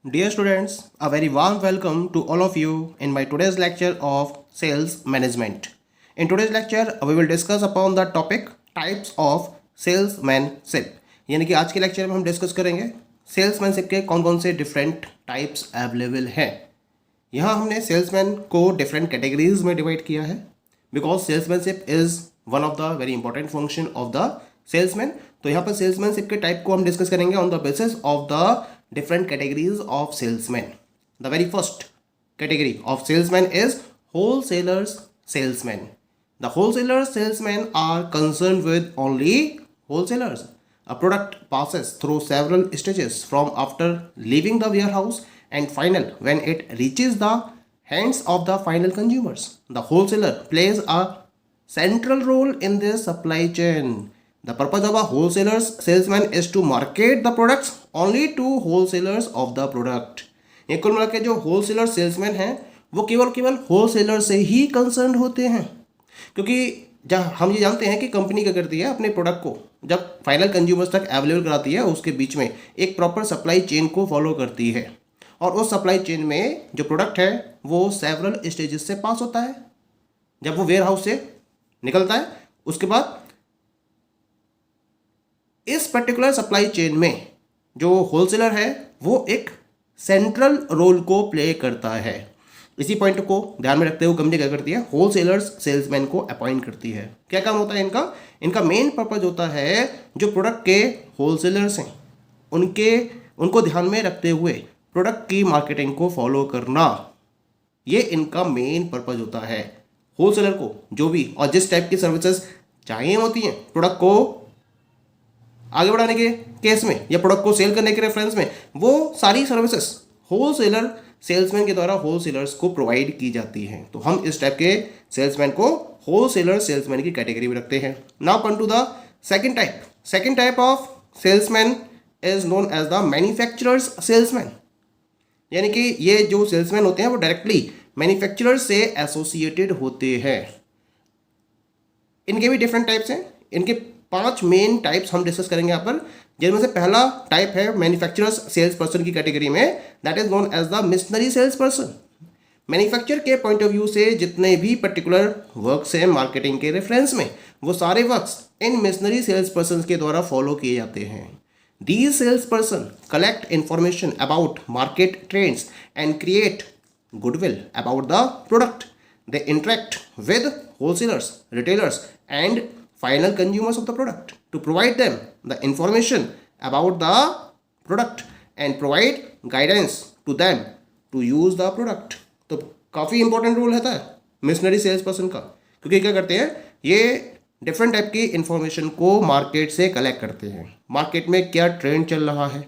Dear students, a very warm welcome to all of you in my today's lecture of sales management. In today's lecture, we will discuss upon the topic types of salesmanship. यानी कि आज के lecture में हम discuss करेंगे salesmanship के कौन कौन से डिफरेंट टाइप्स अवेलेबल हैं। यहाँ हमने सेल्समैन को डिफरेंट कैटेगरीज में डिवाइड किया है because salesmanship is one of the very important function of the salesman. तो यहाँ पर सेल्समैनशिप के टाइप को हम डिस्कस करेंगे on the basis of the different categories of salesmen. The very first category of salesmen is wholesalers salesmen. The wholesalers salesmen are concerned with only wholesalers. A product passes through several stages from after leaving the warehouse and final when it reaches the hands of the final consumers. The wholesaler plays a central role in this supply chain. The purpose of a wholesaler's salesman is to market the products only to wholesalers of the product. ये कुल मिला के जो wholesaler salesman हैं वो केवल wholesaler से ही concern होते हैं, क्योंकि जब हम ये जानते हैं कि कंपनी क्या करती है अपने प्रोडक्ट को जब फाइनल कंज्यूमर्स तक अवेलेबल कराती है उसके बीच में एक प्रॉपर सप्लाई चेन को फॉलो करती है और उस सप्लाई चेन में जो प्रोडक्ट है वो सेवरल स्टेजेस से पास होता है। जब वो वेयर हाउस से निकलता है उसके बाद इस पर्टिकुलर सप्लाई चेन में जो होलसेलर है वो एक सेंट्रल रोल को प्ले करता है। इसी पॉइंट को ध्यान में रखते हुए कंपनी क्या करती है, होलसेलर्स सेल्समैन को अपॉइंट करती है। क्या काम होता है इनका मेन पर्पज होता है जो प्रोडक्ट के होलसेलर्स हैं उनको ध्यान में रखते हुए प्रोडक्ट की मार्केटिंग को फॉलो करना, ये इनका मेन पर्पज होता है। होलसेलर को जो भी और जिस टाइप की सर्विसेज चाहिए होती हैं प्रोडक्ट को आगे बढ़ाने के केस में या प्रोडक्ट को सेल करने के रेफरेंस में, वो सारी सर्विसेज होलसेलर सेल्समैन के द्वारा होलसेलर्स को प्रोवाइड की जाती हैं। तो हम इस टाइप के सेल्समैन को होलसेलर सेल्समैन की कैटेगरी में रखते हैं। Now come to the second type of salesman is known as the manufacturers salesman. यानी कि ये जो सेल्समैन होते हैं वो डायरेक्टली मैन्युफैक्चरर से एसोसिएटेड होते हैं। इनके भी डिफरेंट टाइप्स हैं। इनके 5 मेन टाइप्स हम डिस्कस करेंगे यहाँ पर, जिनमें से पहला टाइप है मैन्युफैक्चरर्स सेल्स पर्सन की कैटेगरी में, that is known as the missionary sales person. Manufacture के पॉइंट ऑफ व्यू से जितने भी पर्टिकुलर वर्क्स हैं मार्केटिंग के रेफरेंस में वो सारे वर्क्स इन मिशनरी सेल्स पर्सन के द्वारा फॉलो किए जाते हैं। These sales person collect information about market trends and create goodwill about the product. They interact with wholesalers, retailers and final consumers of the product to provide them the information about the product and provide guidance to them to use the product। तो काफ़ी important role रहता है missionary sales person का, क्योंकि क्या करते हैं ये डिफरेंट टाइप की इंफॉर्मेशन को मार्केट से कलेक्ट करते हैं। मार्केट में क्या ट्रेंड चल रहा है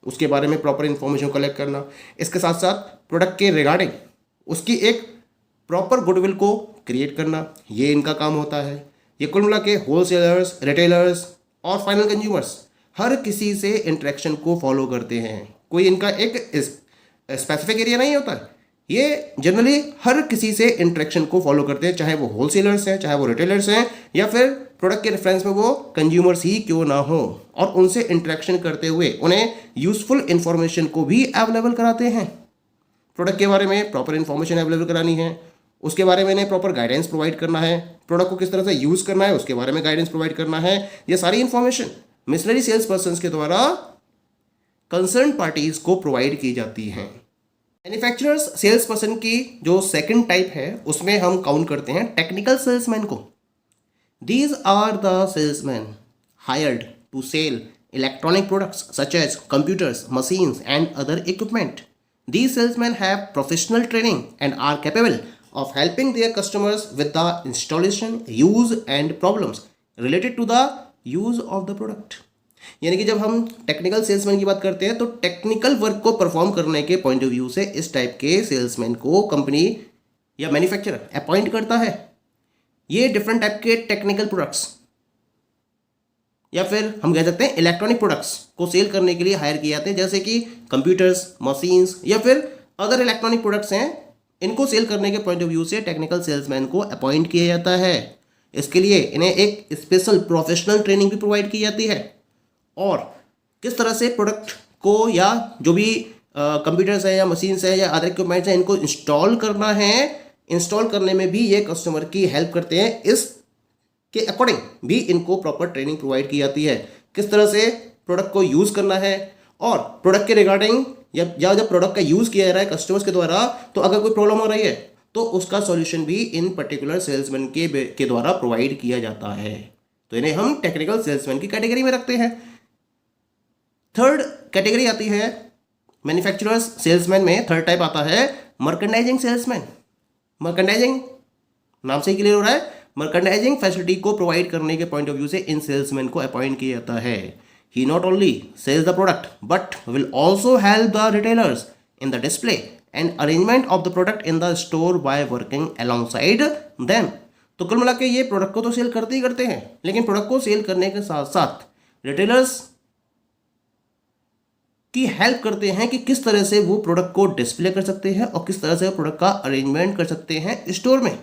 उसके बारे में प्रॉपर इंफॉर्मेशन कलेक्ट करना, इसके साथ साथ प्रोडक्ट के रिगार्डिंग उसकी एक प्रॉपर गुडविल को क्रिएट करना, ये इनका काम होता है। ये कुल मिला के होलसेलर्स, रिटेलर्स और फाइनल कंज्यूमर्स हर किसी से इंटरेक्शन को फॉलो करते हैं। कोई इनका एक स्पेसिफिक एरिया नहीं होता है, ये जनरली हर किसी से इंटरेक्शन को फॉलो करते हैं, चाहे वो होलसेलर्स हैं, चाहे वो रिटेलर्स हैं, या फिर प्रोडक्ट के रेफरेंस में वो कंज्यूमर्स ही क्यों ना हो, और उनसे इंटरेक्शन करते हुए उन्हें यूजफुल इंफॉर्मेशन को भी अवेलेबल कराते हैं। प्रोडक्ट के बारे में प्रॉपर इंफॉर्मेशन अवेलेबल करानी है, उसके बारे में इन्हें प्रॉपर गाइडेंस प्रोवाइड करना है, प्रोडक्ट को किस तरह से यूज़ करना है उसके बारे में गाइडेंस प्रोवाइड करना है। ये सारी इंफॉर्मेशन मिशनरी सेल्स पर्सन के द्वारा कंसर्न पार्टीज को प्रोवाइड की जाती हैं। मैन्युफैक्चरर्स सेल्स पर्सन की जो सेकंड टाइप है उसमें हम काउंट करते हैं टेक्निकल सेल्समैन को। These are the salesman hired to sell electronic products such as computers, machines and other equipment. These salesmen have professional training and are capable of helping their customers with the installation, use and problems related to the use of the product। यानी कि जब हम technical salesman की बात करते हैं तो technical work को परफॉर्म करने के पॉइंट ऑफ व्यू से इस टाइप के सेल्समैन को कंपनी या मैन्युफैक्चरर अपॉइंट करता है। ये डिफरेंट टाइप के टेक्निकल प्रोडक्ट्स या फिर हम कह सकते हैं इलेक्ट्रॉनिक प्रोडक्ट्स को सेल करने के लिए हायर किए जाते हैं, जैसे कि कंप्यूटर्स, मशीन्स या फिर अदर इलेक्ट्रॉनिक प्रोडक्ट्स हैं। इनको सेल करने के पॉइंट ऑफ व्यू से टेक्निकल सेल्समैन को अपॉइंट किया जाता है। इसके लिए इन्हें एक स्पेशल प्रोफेशनल ट्रेनिंग भी प्रोवाइड की जाती है और किस तरह से प्रोडक्ट को या जो भी कंप्यूटर्स है या मशीन्स है या अदर इक्विपमेंट्स है, इनको इंस्टॉल करना है, इंस्टॉल करने में भी ये कस्टमर की हेल्प करते हैं। इसके अकॉर्डिंग भी इनको प्रॉपर ट्रेनिंग प्रोवाइड की जाती है, किस तरह से प्रोडक्ट को यूज़ करना है, और प्रोडक्ट के रिगार्डिंग या जब प्रोडक्ट का यूज़ किया जा रहा है कस्टमर्स के द्वारा, तो अगर कोई प्रॉब्लम हो रही है तो उसका सॉल्यूशन भी इन पर्टिकुलर सेल्समैन के द्वारा प्रोवाइड किया जाता है। तो इन्हें हम टेक्निकल सेल्समैन की कैटेगरी में रखते हैं। थर्ड कैटेगरी आती है मैन्युफैक्चरर्स सेल्समैन में, थर्ड टाइप आता है मर्केंडाइजिंग सेल्समैन। मर्केंडाइजिंग नाम से ही क्लियर हो रहा है, मर्केंडाइजिंग फैसिलिटी को प्रोवाइड करने के पॉइंट ऑफ व्यू से इन सेल्समैन को अपॉइंट किया जाता है। He not only sells the product but will also help the retailers in the display and arrangement of the product in the store by working alongside them. तो कुल मिला के ये प्रोडक्ट को तो सेल करते ही करते हैं, लेकिन प्रोडक्ट को सेल करने के साथ साथ रिटेलर्स की हेल्प करते हैं कि किस तरह से वो प्रोडक्ट को डिस्प्ले कर सकते हैं और किस तरह से वो प्रोडक्ट का अरेंजमेंट कर सकते हैं स्टोर में,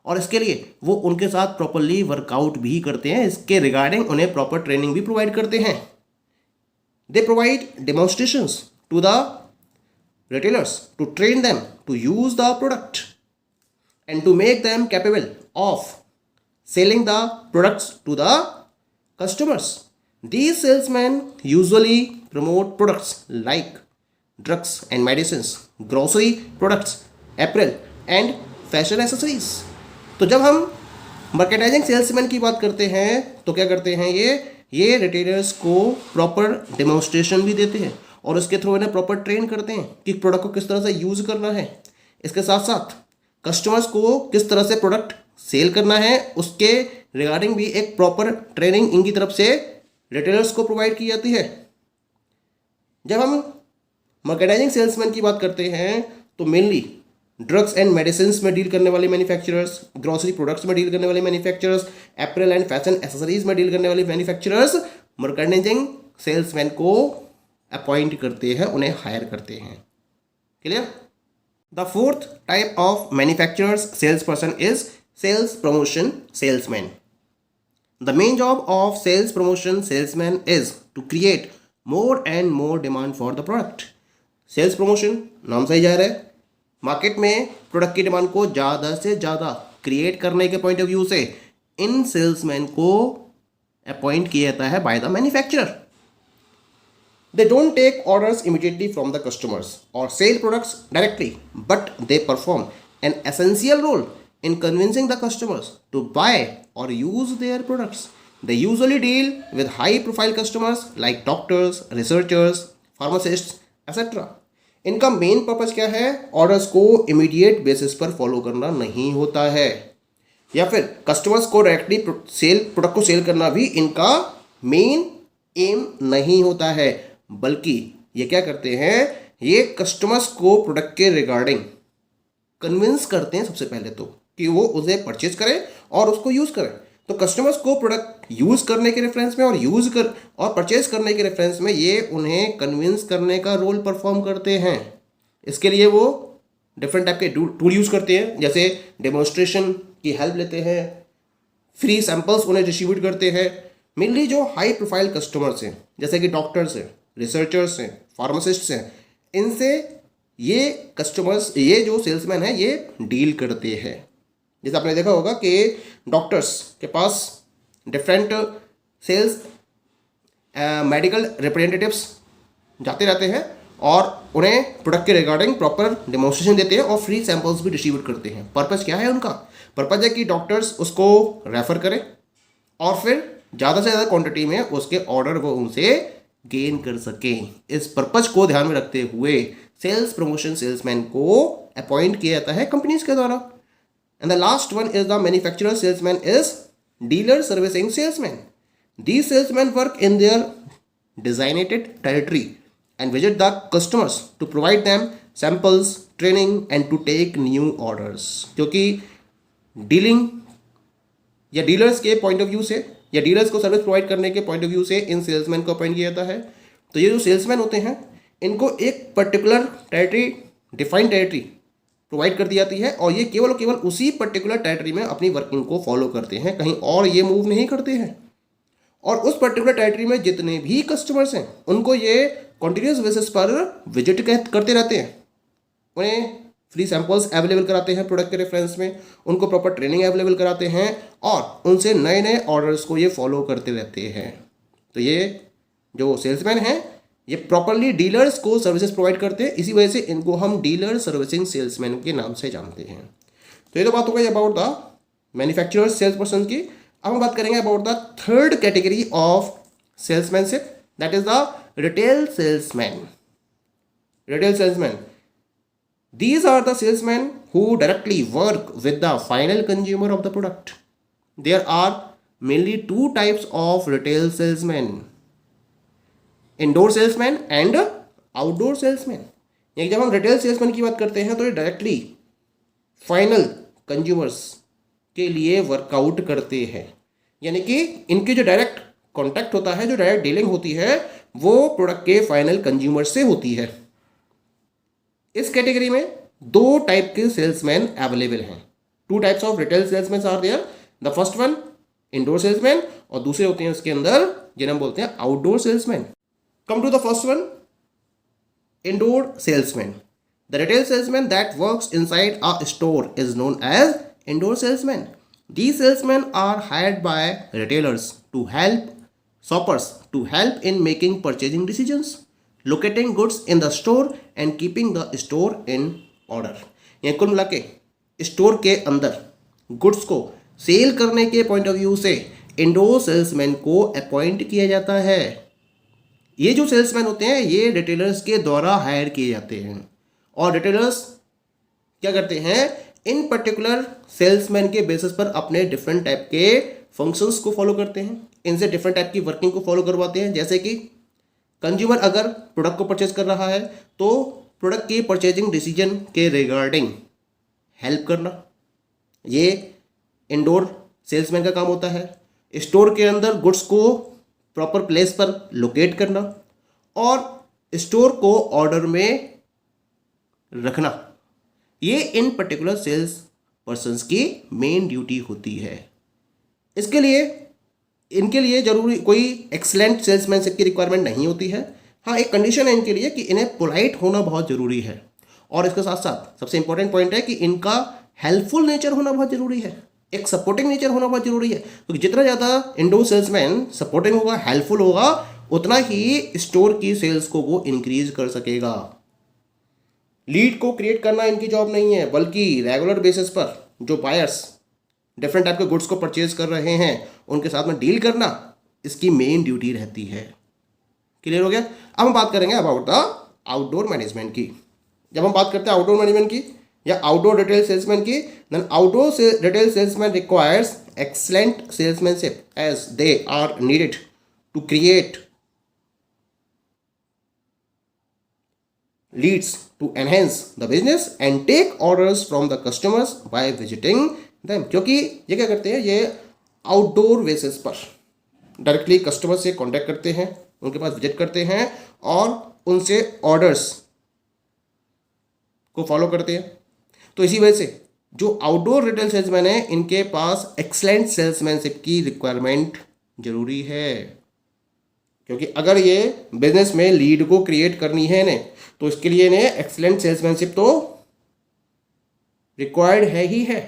और इसके लिए वो उनके साथ प्रॉपरली वर्कआउट भी करते हैं। इसके रिगार्डिंग उन्हें प्रॉपर ट्रेनिंग भी प्रोवाइड करते हैं। They provide demonstrations to the retailers to train them to use the product and to make them capable of selling the products to the customers. These salesmen usually promote products like drugs and medicines, grocery products, apparel and fashion accessories. तो जब हम merchandising salesman की बात करते हैं तो क्या करते हैं, ये रिटेलर्स को प्रॉपर डेमोन्स्ट्रेशन भी देते हैं और उसके थ्रू इन्हें प्रॉपर ट्रेन करते हैं कि प्रोडक्ट को किस तरह से यूज़ करना है। इसके साथ साथ कस्टमर्स को किस तरह से प्रोडक्ट सेल करना है, उसके रिगार्डिंग भी एक प्रॉपर ट्रेनिंग इनकी तरफ से रिटेलर्स को प्रोवाइड की जाती है। जब हम मर्केंडाइजिंग सेल्समैन की बात करते हैं तो मेनली ड्रग्स एंड मेडिसिन में डील करने वाले मैन्युफैक्चरर्स, ग्रोसरी प्रोडक्ट्स में डील करने वाले manufacturers, apparel and fashion accessories में डील करने वाले मैन्युफैक्चरर्स मर्केंडाइजिंग सेल्समैन को अपॉइंट करते हैं, उन्हें हायर करते हैं। Clear? The fourth type of manufacturers sales person is sales promotion salesman. The main job of sales promotion salesman is to create more and more demand for the product. Sales promotion नाम से ही जा रहा है, market में product की demand को ज़्यादा से ज़्यादा क्रिएट करने के पॉइंट ऑफ व्यू से इन सेल्समैन को अपॉइंट किया जाता है by the manufacturer. They don't take orders immediately from the customers or sell products directly, but they perform an essential role in convincing the customers to buy or use their products. They usually deal with high-profile customers like doctors, researchers, pharmacists, etc. इनका main purpose क्या है? Orders को immediate basis पर follow करना नहीं होता है, या फिर कस्टमर्स को डायरेक्टली प्रोडक्ट को सेल करना भी इनका मेन एम नहीं होता है, बल्कि ये क्या करते हैं, ये कस्टमर्स को प्रोडक्ट के रिगार्डिंग कन्विंस करते हैं सबसे पहले तो कि वो उसे परचेज करें और उसको यूज़ करें। तो कस्टमर्स को प्रोडक्ट यूज़ करने के रेफरेंस में और परचेज करने के रेफरेंस में ये उन्हें कन्विंस करने का रोल परफॉर्म करते हैं। इसके लिए वो डिफरेंट टाइप के टूल यूज़ करते हैं, जैसे डेमोन्स्ट्रेशन की हेल्प लेते हैं, फ्री सैम्पल्स उन्हें डिस्ट्रीब्यूट करते हैं। मेनली जो हाई प्रोफाइल कस्टमर्स हैं, जैसे कि डॉक्टर्स हैं, रिसर्चर्स हैं, फार्मासिस्ट्स हैं, इनसे ये कस्टमर्स, ये जो सेल्समैन है, ये डील करते हैं। जैसे आपने देखा होगा कि डॉक्टर्स के पास डिफरेंट सेल्स मेडिकल रिप्रेजेंटेटिव्स जाते रहते हैं और उन्हें प्रोडक्ट के रिगार्डिंग प्रॉपर डेमोन्स्ट्रेशन देते हैं और फ्री सैम्पल्स भी डिस्ट्रीब्यूट करते हैं। पर्पज़ क्या है उनका? पर्पज़ है कि डॉक्टर्स उसको रेफ़र करें और फिर ज़्यादा से ज़्यादा क्वांटिटी में उसके ऑर्डर वो उनसे गेन कर सकें। इस पर्पज़ को ध्यान में रखते हुए सेल्स प्रमोशन सेल्समैन को अपॉइंट किया जाता है कंपनीज के द्वारा। And the last one is the manufacturer salesman is dealer servicing salesman. These salesmen work in their designated territory and visit the customers to provide them samples, training and to take new orders। क्योंकि dealing या dealers के point of view से या dealers को service provide करने के point of view से इन salesman को अपॉइंट किया जाता है। तो ये जो सेल्समैन होते हैं इनको एक particular territory, defined territory provide कर दी जाती है और ये केवल उसी पर्टिकुलर टेरिटरी में अपनी वर्किंग को फॉलो करते हैं, कहीं और ये मूव नहीं करते हैं। और उस पर्टिकुलर टेरिटरी में जितने भी कस्टमर्स हैं उनको ये कॉन्टिन्यूस बेसिस पर विजिट करते रहते हैं, उन्हें फ्री सैम्पल्स अवेलेबल कराते हैं प्रोडक्ट के रेफरेंस में, उनको प्रॉपर ट्रेनिंग अवेलेबल कराते हैं और उनसे नए नए ऑर्डर्स को ये फॉलो करते रहते हैं। तो ये जो सेल्समैन हैं ये प्रॉपरली डीलर्स को सर्विसेज प्रोवाइड करते हैं, इसी वजह से इनको हम डीलर सर्विसिंग सेल्समैन के नाम से जानते हैं। तो ये तो बात हो गई about the manufacturers sales person की। अब हम बात करेंगे about the third category of salesmanship, that is the retail salesman. Retail salesman, these are the salesmen who directly work with the final consumer of the product. There are mainly two types of retail salesmen, indoor salesman and outdoor salesman. यानी जब हम retail salesman की बात करते हैं तो ये directly final consumers के लिए वर्कआउट करते हैं, यानी कि इनकी जो डायरेक्ट कॉन्टैक्ट होता है, जो डायरेक्ट डीलिंग होती है वो प्रोडक्ट के फाइनल कंज्यूमर से होती है। इस कैटेगरी में दो टाइप के सेल्समैन अवेलेबल हैं। Two types of retail salesman are there. The first one indoor salesman और दूसरे होते हैं उसके अंदर जिन्हें हम बोलते हैं outdoor salesman. Come to the first one, indoor salesman. The retail salesman that works inside a store is known as indoor salesman. These salesmen are hired by retailers to help shoppers to help in making purchasing decisions, locating goods in the store and keeping the store in order. ये कुल मिला के store के अंदर goods को cell करने के point of view से इंडोर सेल्समैन को अपॉइंट किया जाता है। ये जो सेल्समैन होते हैं ये रिटेलर्स के द्वारा हायर किए जाते हैं और रिटेलर्स क्या करते हैं, इन पर्टिकुलर सेल्समैन के बेसिस पर अपने डिफरेंट टाइप के फंक्शंस को फॉलो करते हैं, इनसे डिफरेंट टाइप की वर्किंग को फॉलो करवाते हैं। जैसे कि कंज्यूमर अगर प्रोडक्ट को परचेज कर रहा है तो प्रोडक्ट की परचेजिंग डिसीजन के रिगार्डिंग हेल्प करना, ये इंडोर सेल्समैन का काम होता है। स्टोर के अंदर गुड्स को प्रॉपर प्लेस पर लोकेट करना और स्टोर को ऑर्डर में रखना, ये इन पर्टिकुलर सेल्स पर्सन्स की मेन ड्यूटी होती है। इसके लिए इनके लिए जरूरी कोई एक्सलेंट सेल्समैनशिप की रिक्वायरमेंट नहीं होती है। हाँ, एक कंडीशन है इनके लिए कि इन्हें पोलाइट होना बहुत ज़रूरी है और इसके साथ साथ सबसे इंपॉर्टेंट पॉइंट है कि इनका हेल्पफुल नेचर होना बहुत ज़रूरी है, एक सपोर्टिंग नेचर होना बहुत ज़रूरी है। क्योंकि जितना ज़्यादा इंडोर सेल्समैन सपोर्टिंग होगा, हेल्पफुल होगा, उतना ही स्टोर की सेल्स को वो इंक्रीज कर सकेगा। लीड को क्रिएट करना इनकी जॉब नहीं है, बल्कि रेगुलर बेसिस पर जो बायर्स डिफरेंट टाइप के गुड्स को परचेज कर रहे हैं उनके साथ में डील करना इसकी मेन ड्यूटी रहती है। क्लियर हो गया? अब हम बात करेंगे अबाउट द आउटडोर मैनेजमेंट की। जब हम बात करते हैं आउटडोर मैनेजमेंट की या आउटडोर रिटेल सेल्समैन की, then outdoor retail salesman requires excellent salesmanship as they are needed to create leads to enhance the business and take orders from the customers by visiting them। क्योंकि ये क्या करते हैं, ये outdoor basis पर directly customer से contact करते हैं, उनके पास विजिट करते हैं और उनसे ऑर्डर्स को फॉलो करते हैं। तो इसी वजह से जो आउटडोर रिटेल सेल्समैन है इनके पास एक्सलेंट सेल्समैनशिप की रिक्वायरमेंट जरूरी है। क्योंकि अगर ये बिजनेस में लीड को क्रिएट करनी है इन्हें, तो इसके लिए इन्हें एक्सलेंट सेल्समैनशिप तो रिक्वायर्ड है ही है।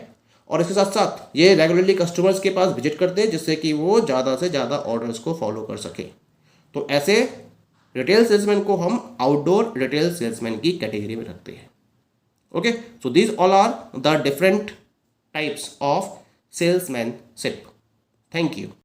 और इसके साथ साथ ये रेगुलरली कस्टमर्स के पास विजिट करते हैं जिससे कि वो ज़्यादा से ज़्यादा ऑर्डर्स को फॉलो कर सके। तो ऐसे रिटेल सेल्समैन को हम आउटडोर रिटेल सेल्समैन की कैटेगरी में रखते हैं। Okay, so these all are the different types of salesmanship. Thank you.